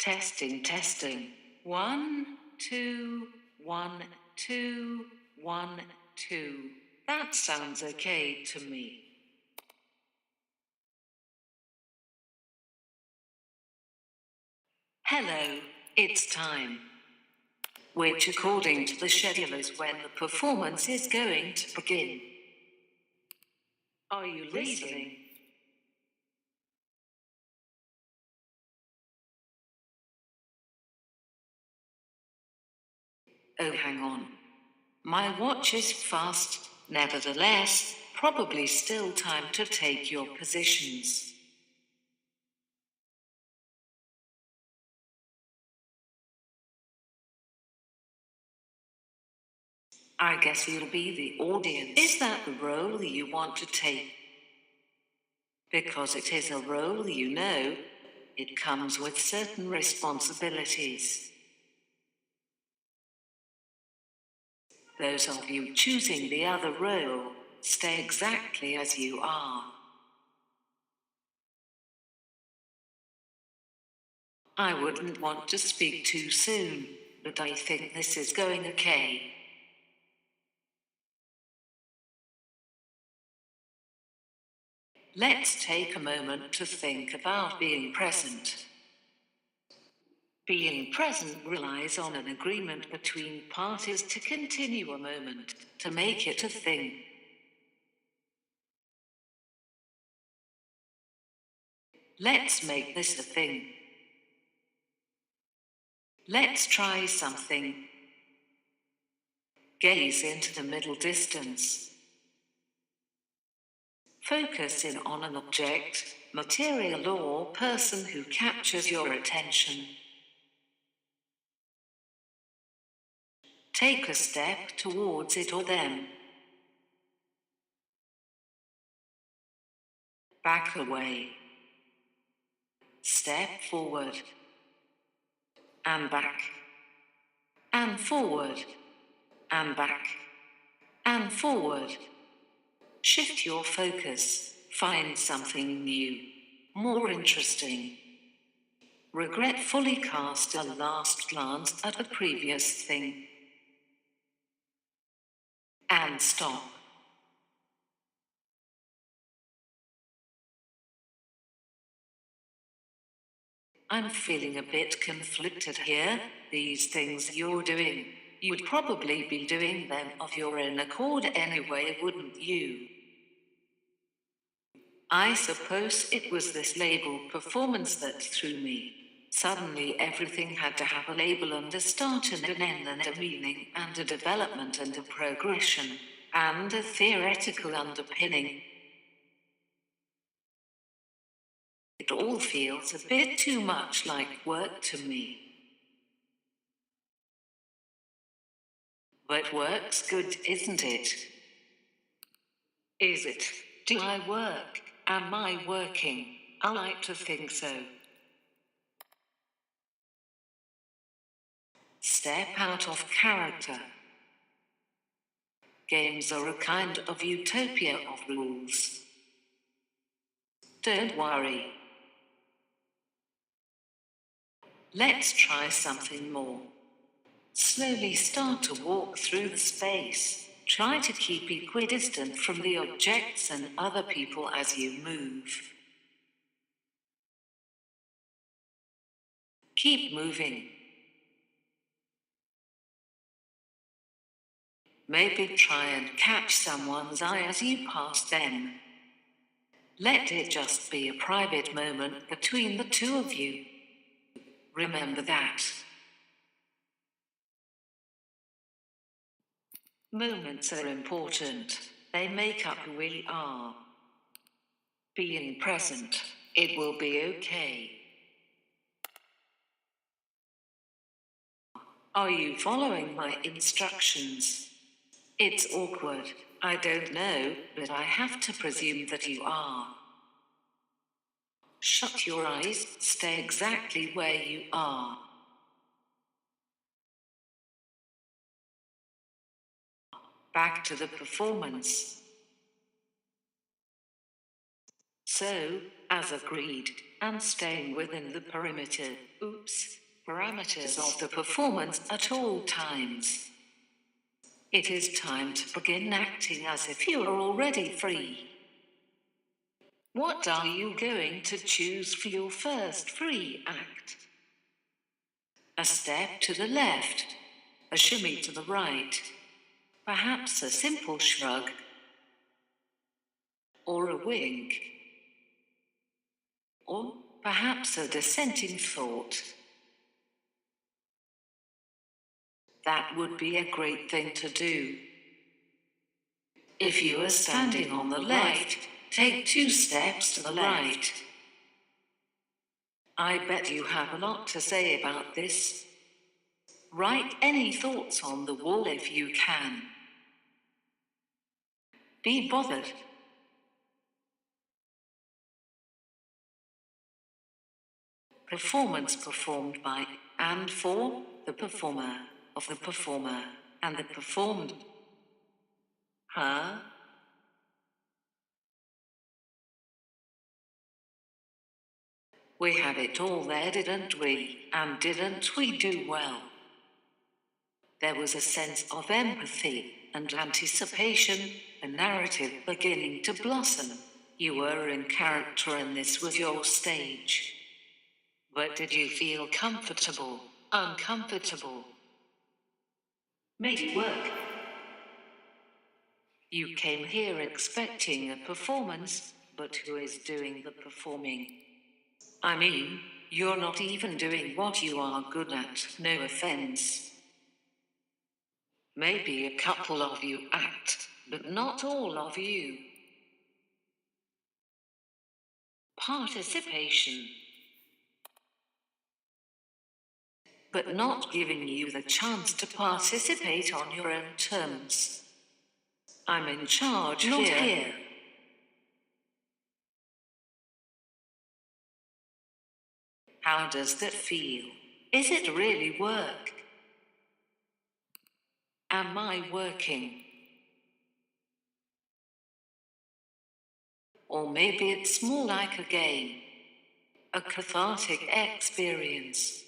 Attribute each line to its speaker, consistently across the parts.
Speaker 1: Testing, testing. 1, 2, 1, 2, 1, 2. That sounds okay to me. Hello, it's time. Which according to the schedule is when the performance is going to begin. Are you listening? Oh, hang on. My watch is fast, nevertheless, probably still time to take your positions. I guess you'll be the audience. Is that the role you want to take? Because it is a role you know, it comes with certain responsibilities. Those of you choosing the other role, stay exactly as you are. I wouldn't want to speak too soon, but I think this is going okay. Let's take a moment to think about being present. Being present relies on an agreement between parties to continue a moment, to make it a thing. Let's make this a thing. Let's try something. Gaze into the middle distance. Focus in on an object, material or person who captures your attention. Take a step towards it or them. Back away. Step forward. And back. And forward. And back. And forward. Shift your focus. Find something new. More interesting. Regretfully cast a last glance at a previous thing. And stop. I'm feeling a bit conflicted here. These things you're doing, you'd probably be doing them of your own accord anyway, wouldn't you? I suppose it was this label performance that threw me. Suddenly everything had to have a label and a start and an end and a meaning and a development and a progression and a theoretical underpinning. It all feels a bit too much like work to me. But work's good, isn't it? Is it? Do I work? Am I working? I like to think so. Step out of character. Games are a kind of utopia of rules. Don't worry. Let's try something more. Slowly start to walk through the space. Try to keep equidistant from the objects and other people as you move. Keep moving. Maybe try and catch someone's eye as you pass them. Let it just be a private moment between the two of you. Remember that. Moments are important. They make up who we are. Being present, it will be okay. Are you following my instructions? It's awkward, I don't know, but I have to presume that you are. Shut your eyes, stay exactly where you are. Back to the performance. So, as agreed, and staying within the parameters of the performance at all times, it is time to begin acting as if you are already free. What are you going to choose for your first free act? A step to the left, a shimmy to the right, perhaps a simple shrug, or a wink, or perhaps a dissenting thought. That would be a great thing to do. If you are standing on the left, take 2 steps to the right. I bet you have a lot to say about this. Write any thoughts on the wall if you can. Be bothered. Performance performed by and for the performer, of the performer, and the performed. Huh? We had it all there, didn't we? And didn't we do well? There was a sense of empathy and anticipation, a narrative beginning to blossom. You were in character and this was your stage. But did you feel comfortable, uncomfortable? Made it work. You came here expecting a performance, but who is doing the performing? I mean, you're not even doing what you are good at, no offense. Maybe a couple of you act, but not all of you. Participation. But not giving you the chance to participate on your own terms. I'm in charge, not here. How does that feel? Is it really work? Am I working? Or maybe it's more like a game, a cathartic experience.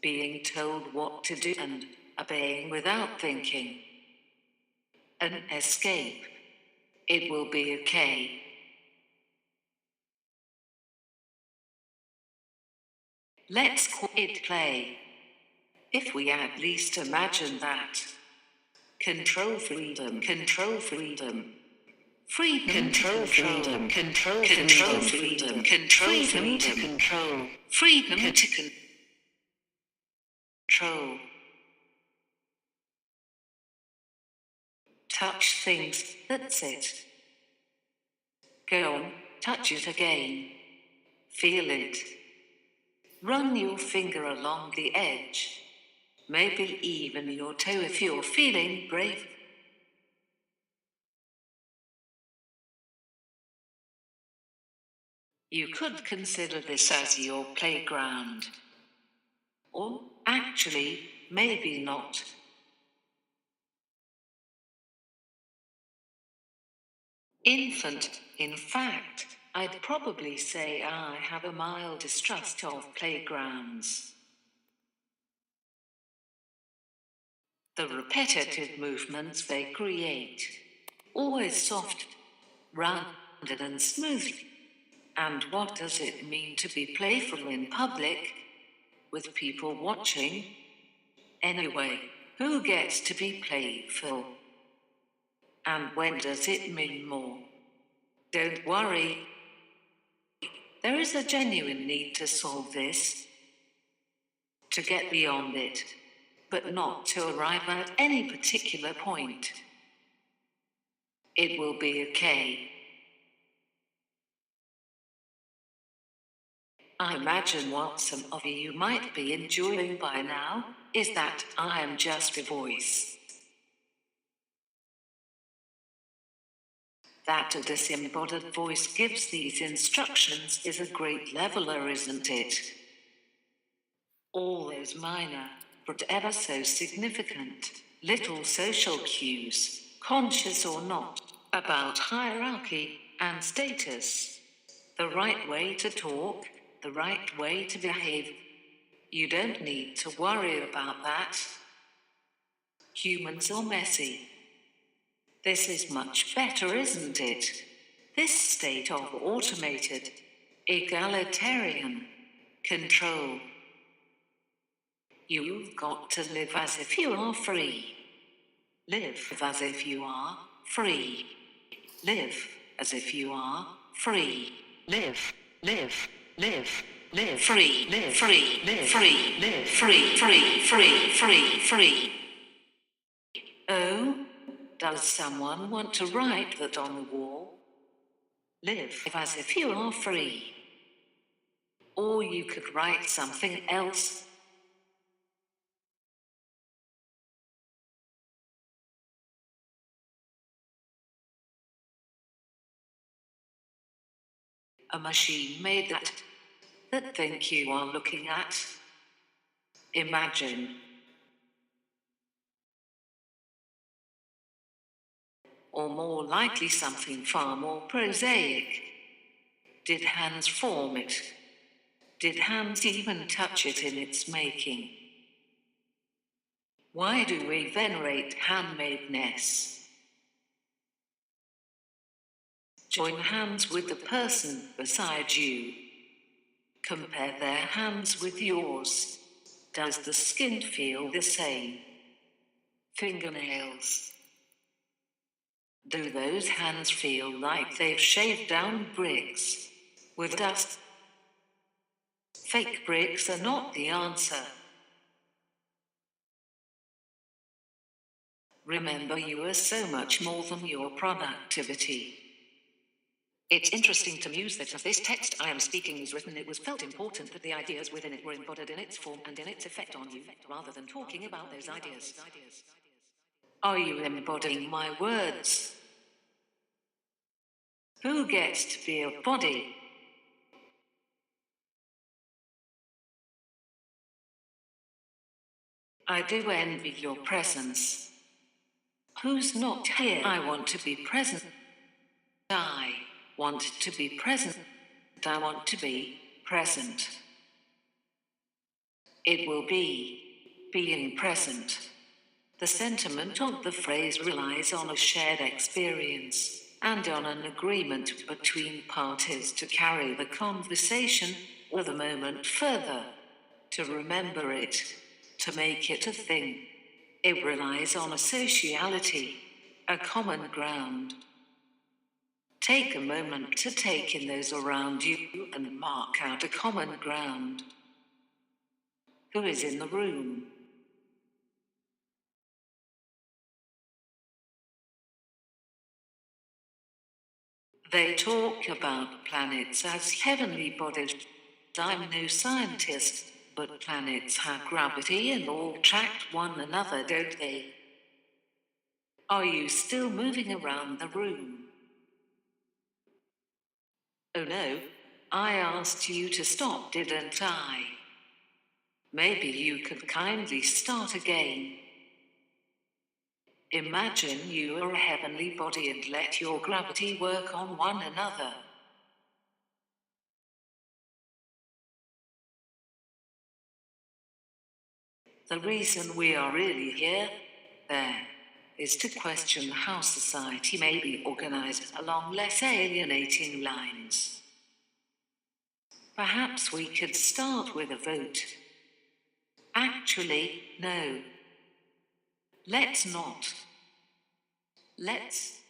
Speaker 1: Being told what to do and obeying without thinking. An escape. It will be okay. Let's call it play. If we at least imagine that. Control freedom, control freedom. Freedom, control freedom, control freedom, control freedom to control, freedom to control. Touch things, that's it. Go on, touch it again. Feel it. Run your finger along the edge. Maybe even your toe if you're feeling brave. You could consider this as your playground. Or, actually, maybe not. Infant, in fact, I'd probably say I have a mild distrust of playgrounds. The repetitive movements they create. Always soft, rounded and smooth. And what does it mean to be playful in public? With people watching? Anyway, who gets to be playful? And when does it mean more? Don't worry. There is a genuine need to solve this. To get beyond it. But not to arrive at any particular point. It will be okay. I imagine what some of you might be enjoying by now is that I am just a voice. That a disembodied voice gives these instructions is a great leveler, isn't it? All those minor, but ever so significant, little social cues, conscious or not, about hierarchy and status. The right way to talk, the right way to behave. You don't need to worry about that. Humans are messy. This is much better, isn't it? This state of automated, egalitarian control. You've got to live as if you are free. Live as if you are free. Live as if you are free. Live, live, live, live, free, live, free, live, free, live, free, free, free, free, free. Oh, does someone want to write that on the wall? Live as if you are free. Or you could write something else. A machine made that think you are looking at. Imagine. Or more likely something far more prosaic. Did hands form it? Did hands even touch it in its making? Why do we venerate handmadeness? Join hands with the person beside you. Compare their hands with yours. Does the skin feel the same? Fingernails. Do those hands feel like they've shaved down bricks with dust? Fake bricks are not the answer. Remember, you are so much more than your productivity. It's interesting to muse that as this text I am speaking is written, it was felt important that the ideas within it were embodied in its form and in its effect on you, rather than talking about those ideas. Are you embodying my words? Who gets to be a body? I do envy your presence. Who's not here? I want to be present. I want to be present. I want to be present. It will be being present. The sentiment of the phrase relies on a shared experience and on an agreement between parties to carry the conversation or the moment further, to remember it, to make it a thing. It relies on a sociality, a common ground. Take a moment to take in those around you and mark out a common ground. Who is in the room? They talk about planets as heavenly bodies. I'm no scientist, but planets have gravity and all attract one another, don't they? Are you still moving around the room? Oh no, I asked you to stop, didn't I? Maybe you could kindly start again. Imagine you are a heavenly body and let your gravity work on one another. The reason we are really here, there, is to question how society may be organized along less alienating lines. Perhaps we could start with a vote. Actually, no. Let's not. Let's